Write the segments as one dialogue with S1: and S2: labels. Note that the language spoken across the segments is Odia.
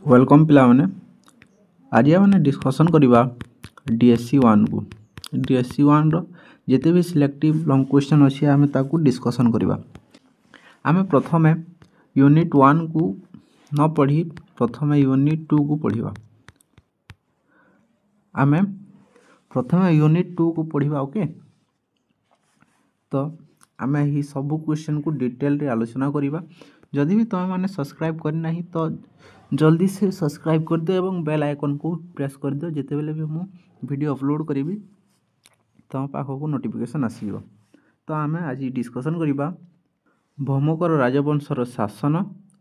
S1: वेलकम पिलाने आज आम डिस्कसन करवा डीएससी 1 को डीएससी 1 जिते भी सिलेक्टिव लॉन्ग क्वेश्चन अच्छी आम ताकू डिस्कसन करवा। आम प्रथम यूनिट 1 को न पढ़ी प्रथम यूनिट 2 को पढ़ा। आम प्रथम यूनिट 2 को पढ़ा। ओके, तो आम ही सब क्वेश्चन को डिटेल रे आलोचना करवा। जदि भी तुम मैंने सब्सक्राइब करना तो जल्दी से सब्सक्राइब कर दो और बेल आइकन को प्रेस कर दो। जिते बेले भी मु वीडियो अपलोड करी तुम पाखक नोटिफिकेशन आसो। तो आम आज डिस्कसन करवा भौमकर राजवंशर शासन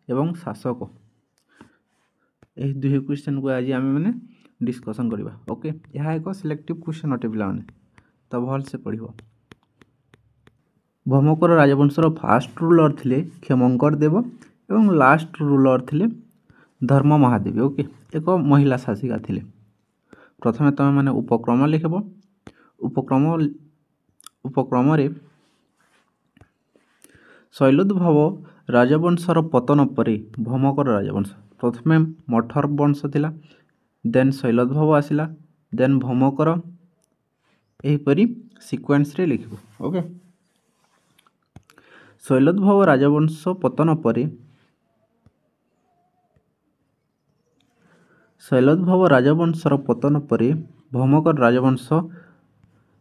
S1: एवं शासक। यह दुई क्वेश्चन को आज आम मैंने डिस्कसन करवा। ओके, यह एक सिलेक्टिव क्वेश्चन अटे पिलाने, तो भल से पढ़। भौमकर राजवंशर फास्ट रूलर थिले क्षेमंकर देव एवं लास्ट रूलर थिले धर्म महादेवी। ओके, एक महिला शासिका थिले। प्रथमे तुम मैंने उपक्रम लिखब। उपक्रम रे शैलोद्भव राजवंशर पतन पर भौमकर राजवंश प्रथमे मठर वंश थिला, देन शैलोद्भव आसिला, देन भौमकर, एहीपरी सिक्वेन्स रे लिखब। ओके, शैलोद्भव राजवंश पतन पर शैलोद्भव राजवंशर पतन पर भौमकर राजवंश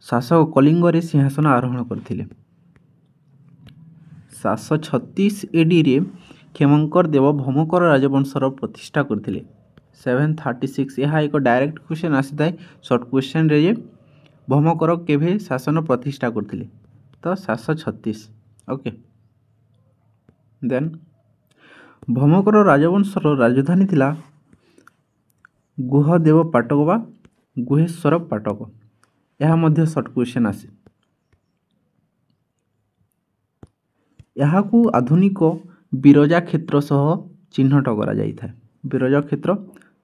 S1: शासक कलिंग रे सिंहासन आरोहण करथिले। 736 एडी रे क्षेमंकर देव भौमकर राजवंशर प्रतिष्ठा करथिले। 736 यह एक डायरेक्ट क्वेश्चन आसी थाए शॉर्ट क्वेश्चन रे भौमकर केभे शासन प्रतिष्ठा करथिले, तो 736। ओके, देन भौमकर राजवंशर राजधानी थिला गुहदेव पाटक बा गुहेश्वर पाटक। यह मध्य शॉर्ट क्वेश्चन आसे। यहाँ को आधुनिक बिरजा क्षेत्र सह चिन्हट करा जाई था। बिरजा क्षेत्र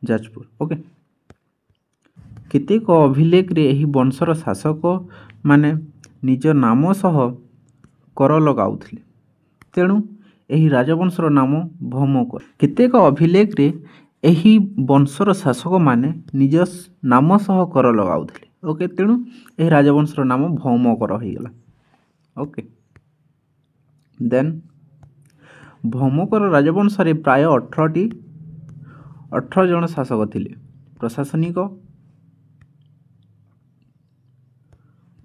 S1: जाजपुर। ओके, केतेक अभिलेख रे एही वंशर शासक माने निज नाम सह कर लगाउथिले, तेणु एही राजवंशर नाम भौमकर। केतेक अभिलेख रे एही वंशर शासक माने निज नाम सह कर लगाउथिले। ओके, तेणु एही राजवंशर नाम भौमकर हो गला। ओके, देन भौमकर राजवंश रे प्राय 18 जन शासक थिले।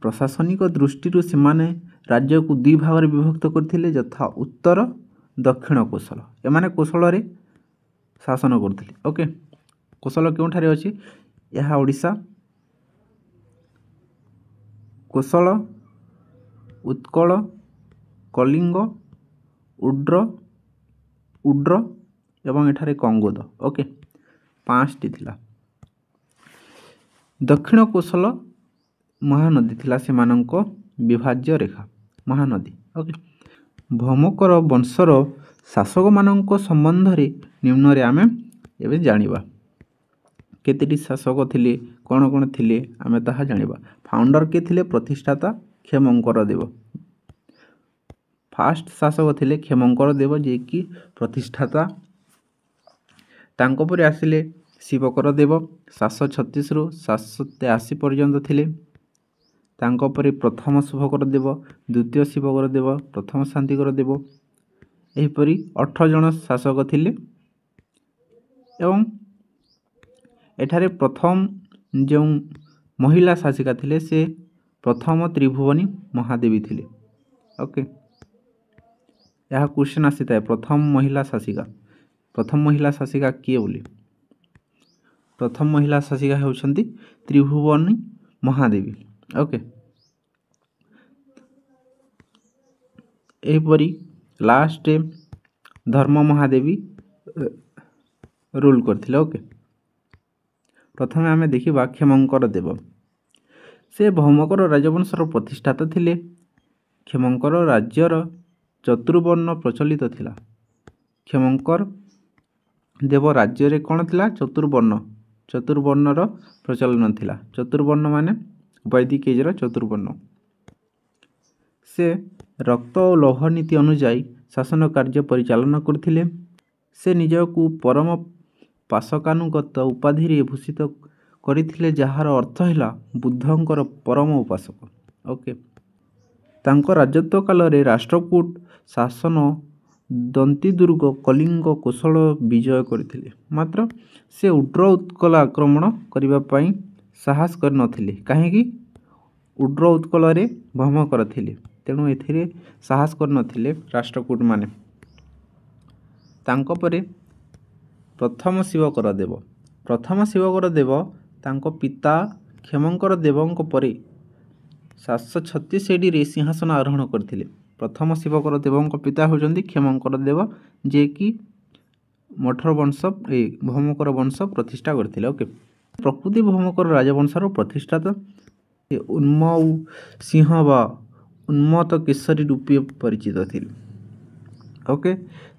S1: प्रशासनिक दृष्टि सेमाने राज्य को दुई भाग में विभक्त करथिले, यथा उत्तर दक्षिण कोशल। एमाने कोशल रे शासन करथिले। ओके, कोशल केउठारे अछि? यह ओडिशा, कोशल, उत्कल, कलिंग, उड्र एवं एठारे कंगोद। ओके, 5टी थिला। दक्षिण कोशल महानदी थिला सेमानंको विभाज्य रेखा महानदी। ओके, भौमकर वंशर शासक मानंको संबंध रे निम्न रे आमे एबे जानिबा। केतेटी शासक थिले, कोन कोन थिले आमे ताहा जानिबा। फाउंडर के थिले? प्रतिष्ठाता क्षेमंकर देव। फास्ट शासक थिले क्षेमंकर देव, जे कि प्रतिष्ठाता। तांको परे आसिले शिवकर देव। 736 रु 783 पर्यंत थिले। तांको परे प्रथम शुभकर देव, द्वितीय शिवकर देव, प्रथम शांतिकर देव, एहीपरि 18 जन शासक थिले। एवं एठारे प्रथम जो महिला शासिका थिले से प्रथम त्रिभुवनी महादेवी थिले। ओके, यह क्वेश्चन आसी था प्रथम महिला शासिका किए बोली? प्रथम महिला शासिका होउछंती त्रिभुवनी महादेवी। ओके, एहीपरि लास्ट धर्म महादेवी रूल करथिले। ओके, प्रथमे आमे देखिबा क्षेमंकर देव। से भौमकर राजवंशर प्रतिष्ठाता थिले। क्षेमंकर राज्यर चतुर्वर्ण प्रचलित थिला। क्षेमंकर देव राज्य रे कोन थिला? चतुर्वर्णर प्रचलन थिला। चतुर्वर्ण माने वैदिक एजर चतुर्वर्ण। से रक्त और लौह नीति अनुसार शासन कार्य परिचालन करथिले। से निजकु परम ପାସକାନୁଗତ ଉପାଧିରେ ଭୂଷିତ କରିଥିଲେ, ଯାହାର ଅର୍ଥ ହେଲା ବୁଦ୍ଧଙ୍କର ପରମ ଉପାସକ। ଓକେ, ତାଙ୍କ ରାଜତ୍ୱ କାଳରେ ରାଷ୍ଟ୍ରକୂଟ ଶାସନ ଦନ୍ତିଦୁର୍ଗ କଳିଙ୍ଗ କୌଶଳ ବିଜୟ କରିଥିଲେ, ମାତ୍ର ସେ ଉଡ୍ର ଉତ୍କଳ ଆକ୍ରମଣ କରିବା ପାଇଁ ସାହସ କରିନଥିଲେ। କାହିଁକି? ଉଡ୍ର ଉତ୍କଳରେ ଭ୍ରମକର ଥିଲେ, ତେଣୁ ଏଥିରେ ସାହସ କରିନଥିଲେ ରାଷ୍ଟ୍ରକୂଟମାନେ। ତାଙ୍କ ପରେ ପ୍ରଥମ ଶିବକର ଦେବ। ପ୍ରଥମ ଶିବକର ଦେବ ତାଙ୍କ ପିତା କ୍ଷେମଙ୍କର ଦେବଙ୍କ ପରେ 736 ADରେ ସିଂହାସନ ଆରୋହଣ କରିଥିଲେ। ପ୍ରଥମ ଶିବକର ଦେବଙ୍କ ପିତା ହେଉଛନ୍ତି କ୍ଷେମଙ୍କର ଦେବ, ଯିଏକି ମଠର ବଂଶ ଭୌମକର ବଂଶ ପ୍ରତିଷ୍ଠା କରିଥିଲେ। ଓକେ, ପ୍ରକୃତି ଭୌମକର ରାଜବଂଶର ପ୍ରତିଷ୍ଠାତା ଉନ୍ମଉ ସିଂହ ବା ଉନ୍ମତ୍ତ କେଶରୀ ରୂପେ ପରିଚିତ ଥିଲେ। ଓକେ,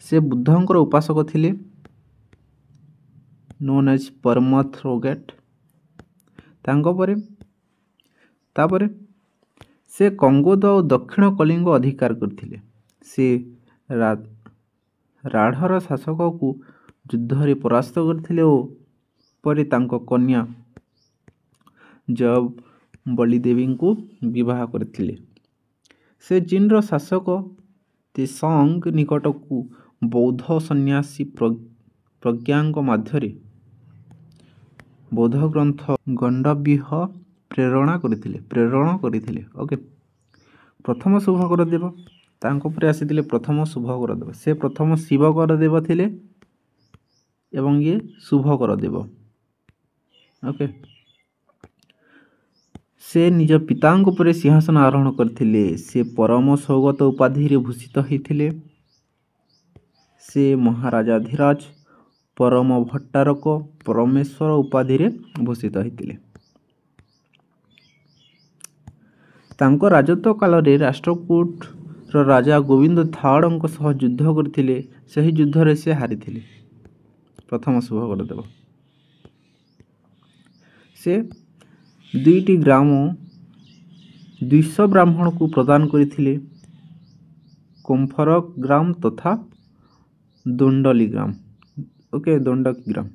S1: ସେ ବୁଦ୍ଧଙ୍କର ଉପାସକ ଥିଲେ, ନୋନ୍ ଏଜ୍ ପରମଥ୍ରୋଗେଟ୍। ତାପରେ ସେ କଙ୍ଗୋଦ ଓ ଦକ୍ଷିଣ କଳିଙ୍ଗ ଅଧିକାର କରିଥିଲେ। ସେ ରାଢ଼ର ଶାସକକୁ ଯୁଦ୍ଧରେ ପରାସ୍ତ କରିଥିଲେ ଓ ପରେ ତାଙ୍କ କନ୍ୟା ଜୟବଳି ଦେବୀଙ୍କୁ ବିବାହ କରିଥିଲେ। ସେ ଚୀନର ଶାସକ ତେସଙ୍ଗ ନିକଟକୁ ବୌଦ୍ଧ ସନ୍ନ୍ୟାସୀ ପ୍ରଜ୍ଞାଙ୍କ ମଧ୍ୟରେ ବୌଦ୍ଧ ଗ୍ରନ୍ଥ ଗଣ୍ଡବୀହ ପ୍ରେରଣ କରିଥିଲେ। ଓକେ, ପ୍ରଥମ ଶୁଭକର ଦେବ, ତାଙ୍କ ପରେ ଆସିଥିଲେ ପ୍ରଥମ ଶୁଭକର ଦେବ। ସେ ପ୍ରଥମ ଶିବକର ଦେବ ଥିଲେ ଏବଂ ଇଏ ଶୁଭକର ଦେବ। ଓକେ, ସେ ନିଜ ପିତାଙ୍କ ଉପରେ ସିଂହାସନ ଆରୋହଣ କରିଥିଲେ। ସେ ପରମ ସୌଗତ ଉପାଧିରେ ଭୂଷିତ ହୋଇଥିଲେ। ସେ ମହାରାଜାଧିରାଜ, ପରମ ଭଟ୍ଟାରକ, ପରମେଶ୍ୱର ଉପାଧିରେ ଭୂଷିତ ହୋଇଥିଲେ। ତାଙ୍କ ରାଜତ୍ୱ କାଳରେ ରାଷ୍ଟ୍ରକୂଟର ରାଜା ଗୋବିନ୍ଦ ଥାଓଡ଼ଙ୍କ ସହ ଯୁଦ୍ଧ କରିଥିଲେ। ସେହି ଯୁଦ୍ଧରେ ସେ ହାରିଥିଲେ। ପ୍ରଥମ ଶୁଭକର ଦେବ। ସେ 2ଟି ଗ୍ରାମ 200 ବ୍ରାହ୍ମଣକୁ ପ୍ରଦାନ କରିଥିଲେ, କୋମ୍ଫରକ ଗ୍ରାମ ତଥା ଦଣ୍ଡଲି ଗ୍ରାମ। ଓକେ, ଦଣ୍ଡକି ଗ୍ରାମ,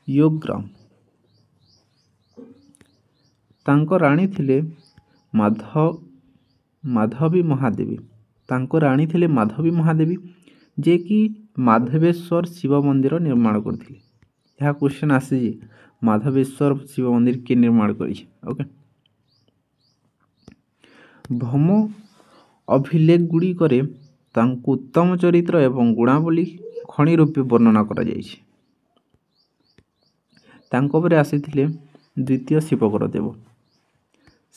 S1: ୟୋଗ ଗ୍ରାମ। ତାଙ୍କ ରାଣୀ ଥିଲେ ମାଧବୀ ମହାଦେବୀ। ଯିଏକି ମାଧବେଶ୍ୱର ଶିବ ମନ୍ଦିର ନିର୍ମାଣ କରିଥିଲେ। ଏହା କ୍ୱେଶ୍ଚନ୍ ଆସେ ଯେ ମାଧବେଶ୍ୱର ଶିବ ମନ୍ଦିର କିଏ ନିର୍ମାଣ କରିଛି? ଓକେ, ଭୌମ ଅଭିଲେଖଗୁଡ଼ିକରେ ତାଙ୍କୁ ଉତ୍ତମ ଚରିତ୍ର ଏବଂ ଗୁଣାବଳୀ ଖଣି ରୂପେ ବର୍ଣ୍ଣନା କରାଯାଇଛି। ତାଙ୍କ ପରେ ଆସିଥିଲେ ଦ୍ୱିତୀୟ ଶିବକର ଦେବ।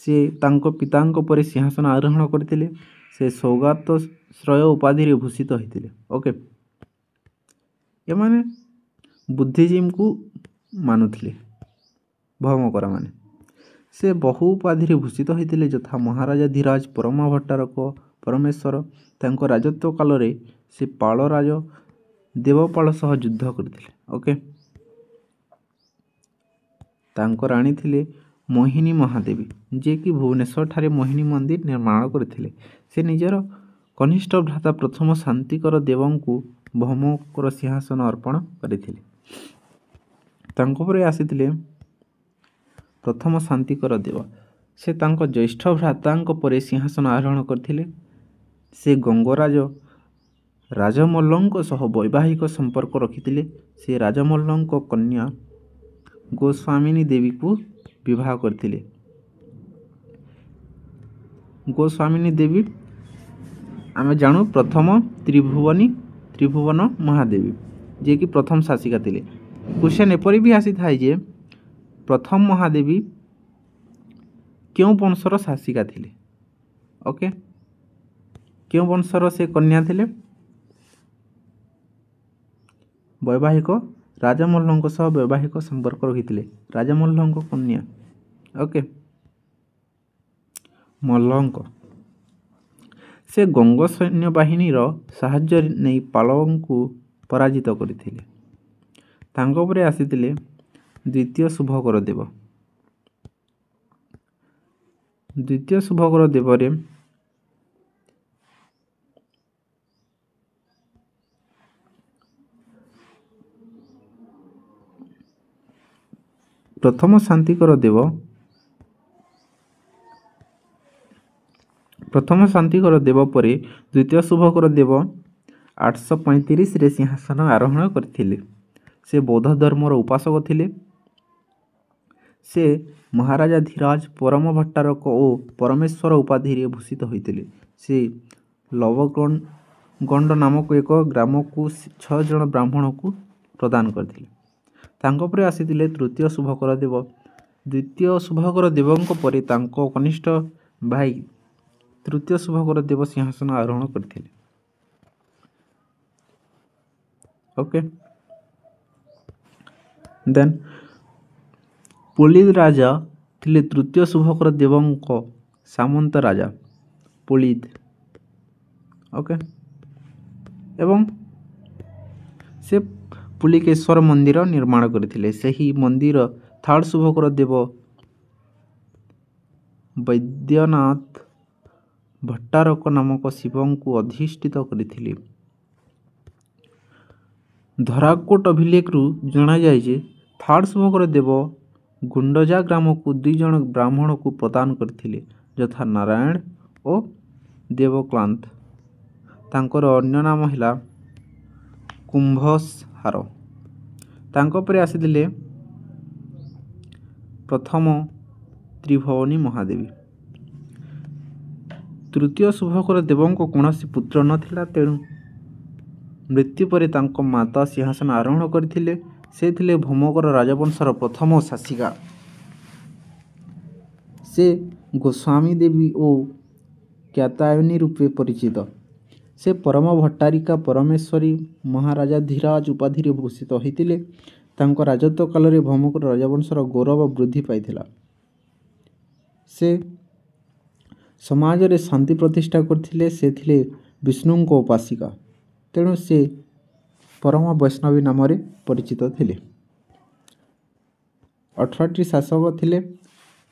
S1: ସେ ତାଙ୍କ ପିତାଙ୍କ ପରେ ସିଂହାସନ ଆରୋହଣ କରିଥିଲେ। ସେ ସୌଗାତଶ୍ରୟ ଉପାଧିରେ ଭୂଷିତ ହୋଇଥିଲେ। ଓକେ, ଏମାନେ ବୁଦ୍ଧିଜିମ୍କୁ ମାନୁଥିଲେ ଭୌମକରମାନେ। ସେ ବହୁ ଉପାଧିରେ ଭୂଷିତ ହୋଇଥିଲେ, ଯଥା ମହାରାଜାଧିରାଜ, ପରମ ଭଟ୍ଟାରକ, ପରମେଶ୍ୱର। ତାଙ୍କ ରାଜତ୍ୱ କାଳରେ ସେ ପାଳ ରାଜ ଦେବପାଳ ସହ ଯୁଦ୍ଧ କରିଥିଲେ। ଓକେ, ତାଙ୍କ ରାଣୀ ଥିଲେ ମୋହିନୀ ମହାଦେବୀ, ଯିଏକି ଭୁବନେଶ୍ୱରଠାରେ ମୋହିନୀ ମନ୍ଦିର ନିର୍ମାଣ କରିଥିଲେ। ସେ ନିଜର କନିଷ୍ଠ ଭ୍ରାତା ପ୍ରଥମ ଶାନ୍ତିକର ଦେବଙ୍କୁ ଭୌମକର ସିଂହାସନ ଅର୍ପଣ କରିଥିଲେ। ତାଙ୍କ ପରେ ଆସିଥିଲେ ପ୍ରଥମ ଶାନ୍ତିକର ଦେବ। ସେ ତାଙ୍କ ଜ୍ୟେଷ୍ଠ ଭ୍ରାତାଙ୍କ ପରେ ସିଂହାସନ ଆରୋହଣ କରିଥିଲେ। ସେ ଗଙ୍ଗରାଜ ରାଜମଲ୍ଲଙ୍କ ସହ ବୈବାହିକ ସମ୍ପର୍କ ରଖିଥିଲେ। ସେ ରାଜମଲ୍ଲଙ୍କ କନ୍ୟା ଗୋସ୍ୱାମିନୀ ଦେବୀକୁ ବିବାହ କରିଥିଲେ। ଗୋସ୍ୱାମିନୀ ଦେବୀ ଆମେ ଜାଣୁ ପ୍ରଥମ ତ୍ରିଭୁବନ ମହାଦେବୀ, ଯିଏକି ପ୍ରଥମ ଶାସିକା ଥିଲେ। କ୍ୱେଶ୍ଚନ୍ ଏପରି ବି ଆସିଥାଏ ଯେ ପ୍ରଥମ ମହାଦେବୀ କେଉଁ ବଂଶର ଶାସିକା ଥିଲେ? ଓକେ, କେଉଁ ବଂଶର ସେ କନ୍ୟା ଥିଲେ? ରାଜମଲ୍ଲଙ୍କ ସହ ବୈବାହିକ ସମ୍ପର୍କ ରଖିଥିଲେ। ରାଜମଲ୍ଲଙ୍କ କନ୍ୟା। ଓକେ, ମଲ୍ଲଙ୍କ। ସେ ଗଙ୍ଗ ସୈନ୍ୟବାହିନୀର ସାହାଯ୍ୟ ନେଇ ପାଳଙ୍କୁ ପରାଜିତ କରିଥିଲେ। ତାଙ୍କ ପରେ ଆସିଥିଲେ ଦ୍ୱିତୀୟ ଶୁଭକର ଦେବ। ଦ୍ୱିତୀୟ ଶୁଭକର ଦେବରେ ପ୍ରଥମ ଶାନ୍ତିକର ଦେବ ପରେ ଦ୍ୱିତୀୟ ଶୁଭକର ଦେବ 835ରେ ସିଂହାସନ ଆରୋହଣ କରିଥିଲେ। ସେ ବୌଦ୍ଧ ଧର୍ମର ଉପାସକ ଥିଲେ। ସେ ମହାରାଜା ଧୀରାଜ, ପରମ ଭଟ୍ଟାରକ ଓ ପରମେଶ୍ୱର ଉପାଧିରେ ଭୂଷିତ ହୋଇଥିଲେ। ସେ ଲବଗଣ୍ଡ ନାମକ ଏକ ଗ୍ରାମକୁ 6 ଜଣ ବ୍ରାହ୍ମଣକୁ ପ୍ରଦାନ କରିଥିଲେ। ତାଙ୍କ ପରେ ଆସିଥିଲେ ତୃତୀୟ ଶୁଭକର ଦେବ। ଦ୍ୱିତୀୟ ଶୁଭକର ଦେବଙ୍କ ପରେ ତାଙ୍କ କନିଷ୍ଠ ଭାଇ ତୃତୀୟ ଶୁଭକର ଦେବ ସିଂହାସନ ଆରୋହଣ କରିଥିଲେ। ଓକେ, ଦେନ୍ ପୁଲିଦ ରାଜା ଥିଲେ ତୃତୀୟ ଶୁଭକର ଦେବଙ୍କ ସାମନ୍ତ ରାଜା ପୁଲିଦ। ଓକେ, ଏବଂ ସେ ପୁଲିକେଶ୍ୱର ମନ୍ଦିର ନିର୍ମାଣ କରିଥିଲେ। ସେହି ମନ୍ଦିର ଥାର୍ଡ଼ ଶୁଭକର ଦେବ ବୈଦ୍ୟନାଥ ଭଟ୍ଟାରକ ନାମକ ଶିବଙ୍କୁ ଅଧିଷ୍ଠିତ କରିଥିଲେ। ଧରାକୋଟ ଅଭିଲେଖରୁ ଜଣାଯାଏ ଯେ ଥାର୍ଡ଼ ଶୁଭକର ଦେବ ଗୁଣ୍ଡଜା ଗ୍ରାମକୁ 2 ଜଣ ବ୍ରାହ୍ମଣକୁ ପ୍ରଦାନ କରିଥିଲେ, ଯଥା ନାରାୟଣ ଓ ଦେବକ୍ଳାନ୍ତ। ତାଙ୍କର ଅନ୍ୟ ନାମ ହେଲା କୁମ୍ଭସହାର। ତାଙ୍କ ପରେ ଆସିଥିଲେ ପ୍ରଥମ ତ୍ରିଭୁବନୀ ମହାଦେବୀ। ତୃତୀୟ ଶୁଭକର ଦେବଙ୍କ କୌଣସି ପୁତ୍ର ନଥିଲା, ତେଣୁ ମୃତ୍ୟୁ ପରେ ତାଙ୍କ ମାତା ସିଂହାସନ ଆରୋହଣ କରିଥିଲେ। ସେ ଥିଲେ ଭୌମକର ରାଜବଂଶର ପ୍ରଥମ ଶାସିକା। ସେ ଗୋସ୍ୱାମୀ ଦେବୀ ଓ କାତ୍ୟାୟନୀ ରୂପେ ପରିଚିତ। ସେ ପରମ ଭଟ୍ଟାରିକା ପରମେଶ୍ୱରୀ ମହାରାଜା ଧୀରାଜ ଉପାଧିରେ ଭୂଷିତ ହୋଇଥିଲେ। ତାଙ୍କ ରାଜତ୍ୱ କାଳରେ ଭୌମକର ରାଜବଂଶର ଗୌରବ ବୃଦ୍ଧି ପାଇଥିଲା। ସେ ସମାଜରେ ଶାନ୍ତି ପ୍ରତିଷ୍ଠା କରିଥିଲେ। ସେ ଥିଲେ ବିଷ୍ଣୁଙ୍କ ଉପାସିକା, ତେଣୁ ସେ ପରମ ବୈଷ୍ଣବୀ ନାମରେ ପରିଚିତ ଥିଲେ। 18ଟି ଶାସକ ଥିଲେ।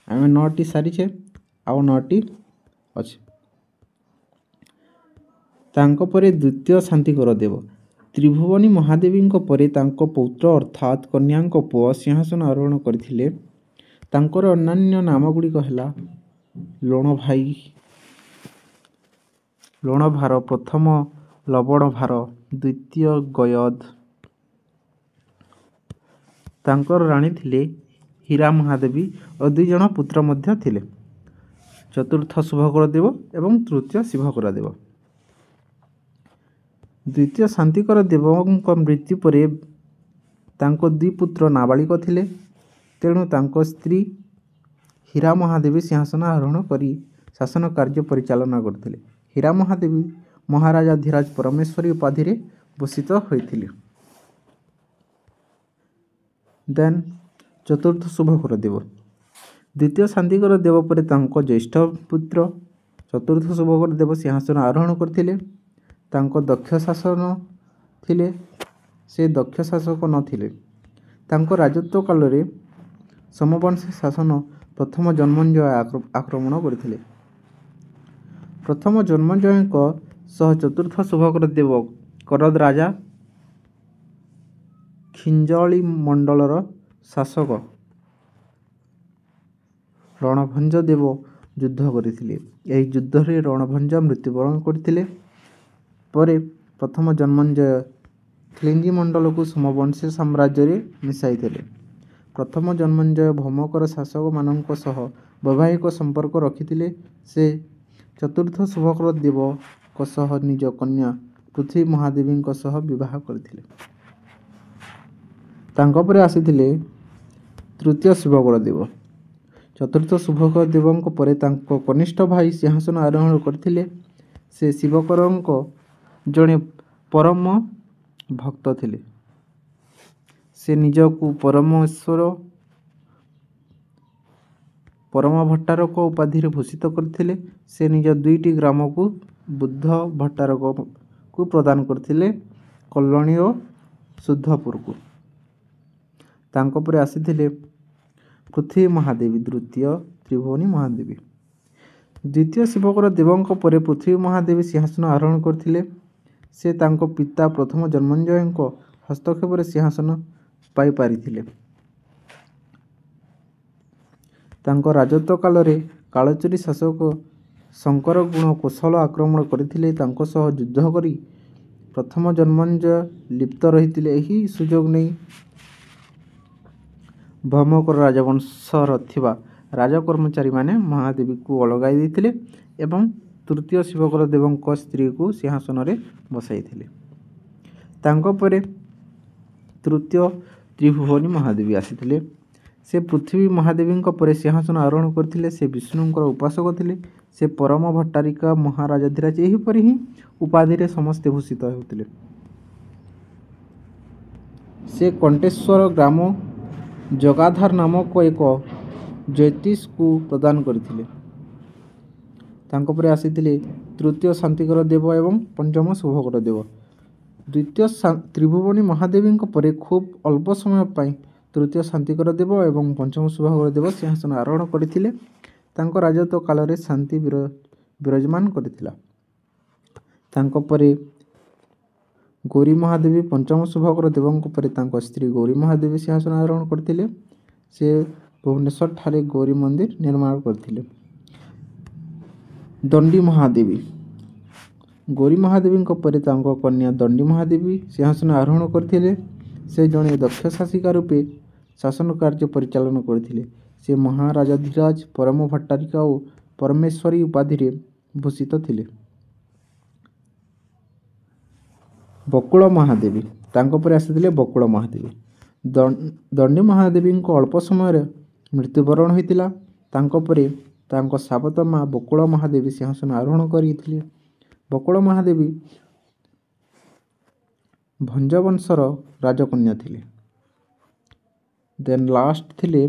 S1: ଆମେ 9ଟି ସାରିଛେ, ଆଉ 9ଟି ଅଛି। ତାଙ୍କ ପରେ ଦ୍ୱିତୀୟ ଶାନ୍ତିକର ଦେବ ତ୍ରିଭୁବନୀ ମହାଦେବୀଙ୍କ ପରେ ତାଙ୍କ ପୌତ୍ର ଅର୍ଥାତ୍ କନ୍ୟାଙ୍କ ପୁଅ ସିଂହାସନ ଆରୋହଣ କରିଥିଲେ। ତାଙ୍କର ଅନ୍ୟାନ୍ୟ ନାମଗୁଡ଼ିକ ହେଲା ଲୋଣଭାର, ପ୍ରଥମ ଲବଣଭାର, ଦ୍ୱିତୀୟ ଗୟଦ। ତାଙ୍କର ରାଣୀ ଥିଲେ ହୀରା ମହାଦେବୀ ଓ 2 ଜଣ ପୁତ୍ର ମଧ୍ୟ ଥିଲେ, ଚତୁର୍ଥ ଶୁଭକର ଦେବ ଏବଂ ତୃତୀୟ ଶିଭକର ଦେବ। ଦ୍ୱିତୀୟ ଶାନ୍ତିକର ଦେବଙ୍କ ମୃତ୍ୟୁ ପରେ ତାଙ୍କ 2 ପୁତ୍ର ନାବାଳିକ ଥିଲେ, ତେଣୁ ତାଙ୍କ ସ୍ତ୍ରୀ ହୀରା ମହାଦେବୀ ସିଂହାସନ ଆରୋହଣ କରି ଶାସନ କାର୍ଯ୍ୟ ପରିଚାଳନା କରିଥିଲେ। ହୀରା ମହାଦେବୀ ମହାରାଜା ଧୀରାଜ ପରମେଶ୍ୱରୀ ଉପାଧିରେ ଭୂଷିତ ହୋଇଥିଲେ। ଦେନ୍ ଚତୁର୍ଥ ଶୁଭକର ଦେବ ଦ୍ୱିତୀୟ ଶାନ୍ତିକର ଦେବ ପରେ ତାଙ୍କ ଜ୍ୟେଷ୍ଠ ପୁତ୍ର ଚତୁର୍ଥ ଶୁଭକର ଦେବ ସିଂହାସନ ଆରୋହଣ କରିଥିଲେ। ତାଙ୍କ ଦକ୍ଷ ଶାସନ ଥିଲେ। ସେ ଦକ୍ଷ ଶାସକ ନଥିଲେ। ତାଙ୍କ ରାଜତ୍ୱ କାଳରେ ସୋମବଂଶୀ ଶାସନ ପ୍ରଥମ ଜନ୍ମଞ୍ଜୟ ଆକ୍ରମଣ କରିଥିଲେ। ପ୍ରଥମ ଜନ୍ମଞ୍ଜୟଙ୍କ ସହ ଚତୁର୍ଥ ଶୁଭକର ଦେବ କରଦ ରାଜା ଖିଞ୍ଜଳି ମଣ୍ଡଳର ଶାସକ ରଣଭଞ୍ଜ ଦେବ ଯୁଦ୍ଧ କରିଥିଲେ। ଏହି ଯୁଦ୍ଧରେ ରଣଭଞ୍ଜ ମୃତ୍ୟୁବରଣ କରିଥିଲେ। ପରେ ପ୍ରଥମ ଜନ୍ମଞ୍ଜୟ ଖିଲଞ୍ଜି ମଣ୍ଡଳକୁ ସୋମବଂଶୀ ସାମ୍ରାଜ୍ୟରେ ମିଶାଇଥିଲେ। ପ୍ରଥମ ଜନ୍ମଞ୍ଜୟ ଭୌମକର ଶାସକମାନଙ୍କ ସହ ବୈବାହିକ ସମ୍ପର୍କ ରଖିଥିଲେ। ସେ ଚତୁର୍ଥ ଶୁଭକର ଦେବଙ୍କ ସହ ନିଜ କନ୍ୟା ପୃଥ୍ୱୀ ମହାଦେବୀଙ୍କ ସହ ବିବାହ କରିଥିଲେ। ତାଙ୍କ ପରେ ଆସିଥିଲେ ତୃତୀୟ ଶୁଭକର ଦେବ। ଚତୁର୍ଥ ଶୁଭକର ଦେବଙ୍କ ପରେ ତାଙ୍କ କନିଷ୍ଠ ଭାଇ ସିଂହାସନ ଆରୋହଣ କରିଥିଲେ। ସେ ଶିବକରଙ୍କ ଜଣେ ପରମ ଭକ୍ତ ଥିଲେ। ସେ ନିଜକୁ ପରମେଶ୍ୱର ପରମ ଭଟ୍ଟାରକ ଉପାଧିରେ ଭୂଷିତ କରିଥିଲେ। ସେ ନିଜ 2ଟି ଗ୍ରାମକୁ ବୁଦ୍ଧ ଭଟ୍ଟାରକକୁ ପ୍ରଦାନ କରିଥିଲେ, କଲ୍ୟାଣୀ ଓ ଶୁଦ୍ଧପୁରକୁ। ତାଙ୍କ ପରେ ଆସିଥିଲେ ପୃଥ୍ୱୀ ମହାଦେବୀ, ତୃତୀୟ ତ୍ରିଭୁବନୀ ମହାଦେବୀ। ଦ୍ୱିତୀୟ ଶିବକର ଦେବଙ୍କ ପରେ ପୃଥ୍ୱୀ ମହାଦେବୀ ସିଂହାସନ ଆରୋହଣ କରିଥିଲେ। ସେ ତାଙ୍କ ପିତା ପ୍ରଥମ ଜନ୍ମଞ୍ଜୟଙ୍କ ହସ୍ତକ୍ଷେପରେ ସିଂହାସନ ପାଇପାରିଥିଲେ। ତାଙ୍କ ରାଜତ୍ୱ କାଳରେ କାଳଚୁରୀ ଶାସକ ଶଙ୍କର ଗୁଣ କୌଶଳ ଆକ୍ରମଣ କରିଥିଲେ। ତାଙ୍କ ସହ ଯୁଦ୍ଧ କରି ପ୍ରଥମ ଜନ୍ମଞ୍ଜୟ ଲିପ୍ତ ରହିଥିଲେ। ଏହି ସୁଯୋଗ ନେଇ ଭୌମକର ରାଜବଂଶର ଥିବା ରାଜକର୍ମଚାରୀମାନେ ମହାଦେବୀକୁ ଅଲଗାଇ ଦେଇଥିଲେ ଏବଂ ତୃତୀୟ ଶିବକର ଦେବଙ୍କ ସ୍ତ୍ରୀକୁ ସିଂହାସନରେ ବସାଇଥିଲେ। ତାଙ୍କ ପରେ ତୃତୀୟ ତ୍ରିଭୁବନୀ ମହାଦେବୀ ଆସିଥିଲେ। ସେ ପୃଥିବୀ ମହାଦେବୀଙ୍କ ପରେ ସିଂହାସନ ଆରୋହଣ କରିଥିଲେ। ସେ ବିଷ୍ଣୁଙ୍କର ଉପାସକ ଥିଲେ। ସେ ପରମ ଭଟ୍ଟାରିକା ମହାରାଜାଧିରାଜ ଏହିପରି ହିଁ ଉପାଧିରେ ସମସ୍ତେ ଭୂଷିତ ହେଉଥିଲେ। ସେ କଣ୍ଠେଶ୍ୱର ଗ୍ରାମ ଜଗାଧାର ନାମକ ଏକ ଜ୍ୟୋତିଷକୁ ପ୍ରଦାନ କରିଥିଲେ। ତାଙ୍କ ପରେ ଆସିଥିଲେ ତୃତୀୟ ଶାନ୍ତିକର ଦେବ ଏବଂ ପଞ୍ଚମ ଶୁଭକର ଦେବ। ଦ୍ୱିତୀୟ ତ୍ରିଭୁବନୀ ମହାଦେବୀଙ୍କ ପରେ ଖୁବ୍ ଅଳ୍ପ ସମୟ ପାଇଁ ତୃତୀୟ ଶାନ୍ତିକର ଦେବ ଏବଂ ପଞ୍ଚମ ଶୁଭକର ଦେବ ସିଂହାସନ ଆରୋହଣ କରିଥିଲେ। ତାଙ୍କ ରାଜତ୍ୱ କାଳରେ ଶାନ୍ତି ବିରାଜମାନ କରିଥିଲା। ତାଙ୍କ ପରେ ଗୌରୀ ମହାଦେବୀ ପଞ୍ଚମ ଶୁଭକର ଦେବଙ୍କ ପରେ ତାଙ୍କ ସ୍ତ୍ରୀ ଗୌରୀ ମହାଦେବୀ ସିଂହାସନ ଆରୋହଣ କରିଥିଲେ। ସେ ଭୁବନେଶ୍ୱର ଠାରେ ଗୌରୀ ମନ୍ଦିର ନିର୍ମାଣ କରିଥିଲେ। ଦଣ୍ଡୀ ମହାଦେବୀ ଗୌରୀ ମହାଦେବୀଙ୍କ ପରେ ତାଙ୍କ କନ୍ୟା ଦଣ୍ଡୀ ମହାଦେବୀ ସିଂହାସନ ଆରୋହଣ କରିଥିଲେ। ସେ ଜଣେ ଦକ୍ଷ ଶାସିକା ରୂପେ ଶାସନ କାର୍ଯ୍ୟ ପରିଚାଳନା କରିଥିଲେ। ସେ ମହାରାଜାଧିରାଜ ପରମ ଭଟ୍ଟାରିକା ଓ ପରମେଶ୍ୱରୀ ଉପାଧିରେ ଭୂଷିତ ଥିଲେ। ବକୁଳ ମହାଦେବୀ ତାଙ୍କ ପରେ ଆସିଥିଲେ ବକୁଳ ମହାଦେବୀ। ଦଣ୍ଡୀ ମହାଦେବୀଙ୍କ ଅଳ୍ପ ସମୟରେ ମୃତ୍ୟୁବରଣ ହୋଇଥିଲା। ତାଙ୍କ ପରେ ତାଙ୍କ ସାବତ ମା ବକୁଳ ମହାଦେବୀ ସିଂହାସନ ଆରୋହଣ କରିଥିଲେ। ବକୁଳ ମହାଦେବୀ ଭଞ୍ଜବଂଶର ରାଜକନ୍ୟା ଥିଲେ। ଦେନ୍ ଲାଷ୍ଟ ଥିଲେ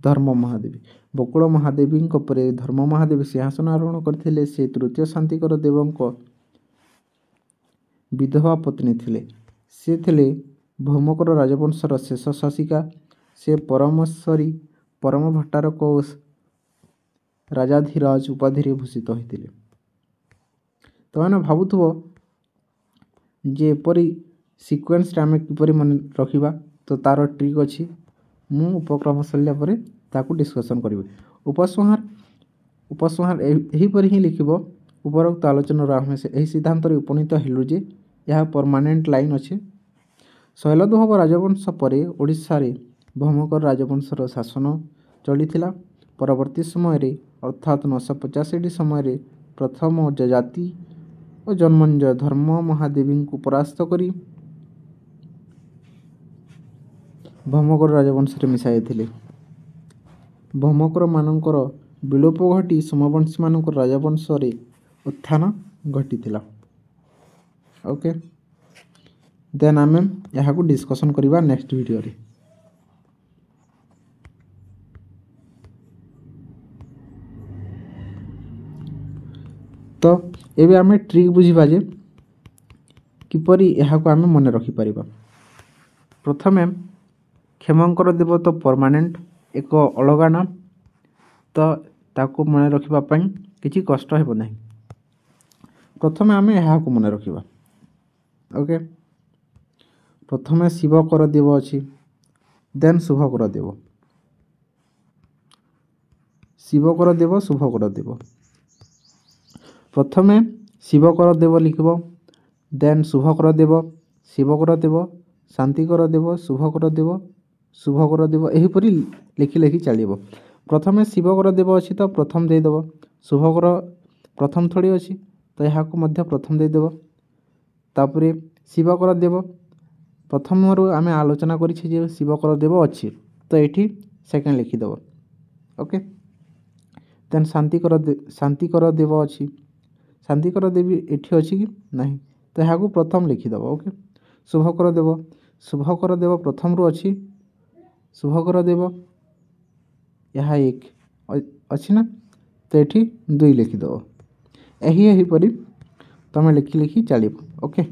S1: ଧର୍ମ ମହାଦେବୀ। ବକୁଳ ମହାଦେବୀଙ୍କ ପରେ ଧର୍ମ ମହାଦେବୀ ସିଂହାସନ ଆରୋହଣ କରିଥିଲେ। ସେ ତୃତୀୟ ଶାନ୍ତିକର ଦେବଙ୍କ ବିଧବା ପତ୍ନୀ ଥିଲେ। ସେ ଥିଲେ ଭୌମକର ରାଜବଂଶର ଶେଷ ଶାସିକା। ସେ ପରମେଶ୍ୱରୀ ପରମ ଭଟ୍ଟାରକ ଓ ରାଜାଧିରାଜ ଉପାଧିରେ ଭୂଷିତ ହୋଇଥିଲେ। ତମେମାନେ ଭାବୁଥିବ ଯେ ଏପରି ସିକ୍ୱେନ୍ସରେ ଆମେ କିପରି ମନେ ରଖିବା, ତ ତାର ଟ୍ରିକ୍ ଅଛି। ମୁଁ ଉପକ୍ରମ ସରିଲା ପରେ ତାକୁ ଡିସ୍କସନ୍ କରିବି। ଉପସଂହାର ଏହିପରି ହିଁ ଲେଖିବ। ଉପରୋକ୍ତ ଆଲୋଚନାରୁ ଆମେ ଏହି ସିଦ୍ଧାନ୍ତରେ ଉପନୀତ ହେଲୁ ଯେ ଏହା ପରମାନେଣ୍ଟ ଲାଇନ୍ ଅଛି। ଶୈଲଦୂତ ରାଜବଂଶ ପରେ ଓଡ଼ିଶାରେ ଭୌମକର ରାଜବଂଶର ଶାସନ ଚଳିଥିଲା। ପରବର୍ତ୍ତୀ ସମୟରେ ଅର୍ଥାତ୍ 950 AD ସମୟରେ ପ୍ରଥମ ଯଯାତି ଓ ଜନ୍ମଞ୍ଜୟ ଧର୍ମ ମହାଦେବୀଙ୍କୁ ପରାସ୍ତ କରି ଭୌମକର ରାଜବଂଶରେ ମିଶାଇଥିଲେ। ଭୌମକରମାନଙ୍କର ବିଲୋପ ଘଟି ସୋମବଂଶୀମାନଙ୍କର ରାଜବଂଶରେ ଉତ୍ଥାନ ଘଟିଥିଲା। ଓକେ, ଦେନ୍ ଆମେ ଏହାକୁ ଡିସ୍କସନ୍ କରିବା ନେକ୍ସଟ ଭିଡ଼ିଓରେ। ତ ଏବେ ଆମେ ଟ୍ରିକ୍ ବୁଝିବା ଯେ କିପରି ଏହାକୁ ଆମେ ମନେ ରଖିପାରିବା। ପ୍ରଥମେ କ୍ଷେମଙ୍କର ଦେବ ତ ପରମାନେଣ୍ଟ ଏକ ଅଲଗା ନାମ, ତ ତାକୁ ମନେ ରଖିବା ପାଇଁ କିଛି କଷ୍ଟ ହେବ ନାହିଁ। ପ୍ରଥମେ ଆମେ ଏହାକୁ ମନେ ରଖିବା। ଓକେ, ପ୍ରଥମେ ଶିବକର ଦେବ ଅଛି, ଦେନ୍ ଶୁଭକର ଦେବ। ଶିବକର ଦେବ ଶୁଭକର ଦେବ। ପ୍ରଥମେ ଶିବକର ଦେବ ଲେଖିବ, ଦେନ୍ ଶୁଭକର ଦେବ, ଶିବକର ଦେବ, ଶାନ୍ତିକର ଦେବ, ଶୁଭକର ଦେବ, ଶୁଭକର ଦେବ, ଏହିପରି ଲେଖି ଲେଖି ଚାଲିବ। ପ୍ରଥମେ ଶିବକର ଦେବ ଅଛି ତ ପ୍ରଥମ ଦେଇଦେବ। ଶୁଭକର ପ୍ରଥମ ଥୋଡ଼ି ଅଛି ତ ଏହାକୁ ମଧ୍ୟ ପ୍ରଥମ ଦେଇଦେବ। ତାପରେ ଶିବକର ଦେବ ପ୍ରଥମରୁ ଆମେ ଆଲୋଚନା କରିଛେ ଯେ ଶିବକର ଦେବ ଅଛି, ତ ଏଠି ସେକେଣ୍ଡ ଲେଖିଦେବ। ଓକେ, ଦେନ୍ ଶାନ୍ତିକର ଦେବ ଅଛି। ଶାନ୍ତିକର ଦେବୀ ଏଠି ଅଛି କି ନାହିଁ, ତ ଏହାକୁ ପ୍ରଥମ ଲେଖିଦେବ। ଓକେ, ଶୁଭକର ଦେବ, ଶୁଭକର ଦେବ ପ୍ରଥମରୁ ଅଛି। ଶୁଭକର ଦେବ ଏହା 1 ଅଛି ନା, ତ ଏଠି 2 ଲେଖିଦେବ। ଏହିପରି ତୁମେ ଲେଖି ଲେଖି ଚାଲିବ। ଓକେ।